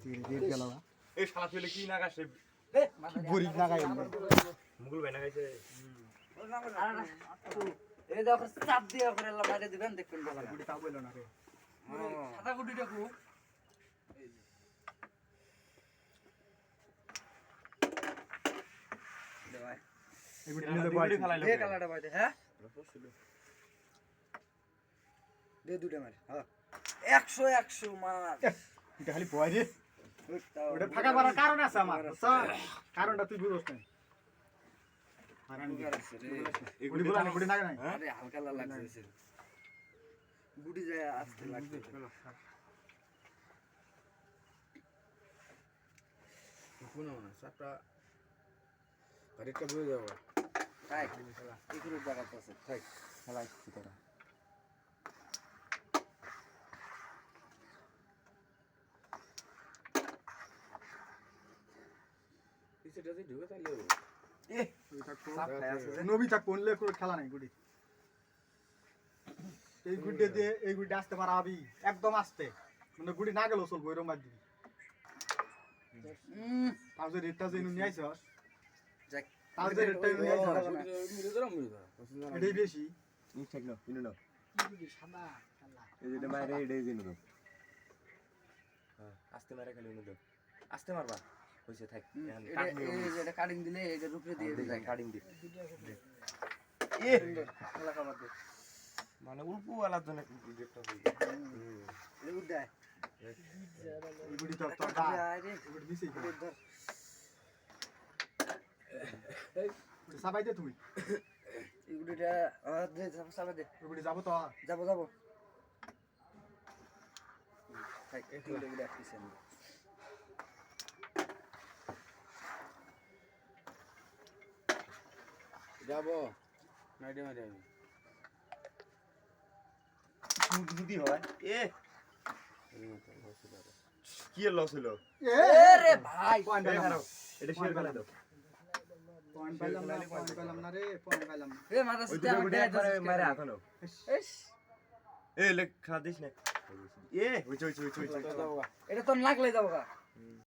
red গেল না এই শালা তুই কি না গাছে বুড়ি না গায় মুগুল ভাই না গাইছে এই দেখো চাপ দিয়ে করে আল্লাহ বাইরে দিবেন দেখবেন বাবা বুড়ি তা বইলো না রে সাদা গুটিটা খুব দে ভাই এই বুড়ি নিলে বাড়ি ফেলাইলো দে কালাটা ভাই দে হ্যাঁ দে দুটো মার হ্যাঁ 100 100 মার এটা খালি বয় রে ওটা ফাঁকা করার কারণ আছে আমার বুঝছ কারণটা তুই বুঝছ না বুড়ি বলা না বুড়ি না নাই আরে হালকা লাগছে গুটি যায় আসতে লাগছে কোন না সাতটা আরেকটা বয়ে যাবো তাই এগুলো জায়গা আছে তাই খেলা আসছে তোরা পিছেটা যে ঢুকে তাইলে এ নবী থাক কোনলে কোনো খেলা নাই গুড়ি এই গুড়ে দিয়ে এই গুড়ি আসতে পারা আবি একদম আসতে মানে গুড়ি না গেল চলবো এরকম বাদ দিবি তাও যে রেটটা যে নিয়ে আইছস যাক তাও যে রেটটা নিয়ে আইছস মিলে ধরো এটাই বেশি ই ঠিক না ইনো না সাদা খেলা এই যে মারে এডে জিনো দাও হ্যাঁ আস্তে মারে খালি ইনো দাও আস্তে মারবা কইছে থাক এখন কাট নিও এটা কাটিং দিলে এটা রূপে দিয়ে দে যায় কাটিং দি এ খেলা খাবার দে মানে উল্পু ওয়ালার জন্য একটা হই এগুলো দেয় এই গুড়ি তো তো আরে গুড়ি দিছি ধর সবাই দে তুই এগুলোটা দে সাবা দে গুড়ি যাব তো যাবো যাবো তাই এগুলো দেখতেছেন যাবো নাইডে মারি আমি যদি হয় এ কি লস হলো এ রে ভাই পয়েন্ট পেলাম না এটা শেয়ার করে দাও পয়েন্ট পেলাম না রে পয়েন্ট পেলাম না এ মাথা ওই সিটে দুটো আমার গুটি একবারে মারে আতানো এস এ লেখ খেলা দিস না এ ওই এটা তো লাগলে যাবো গা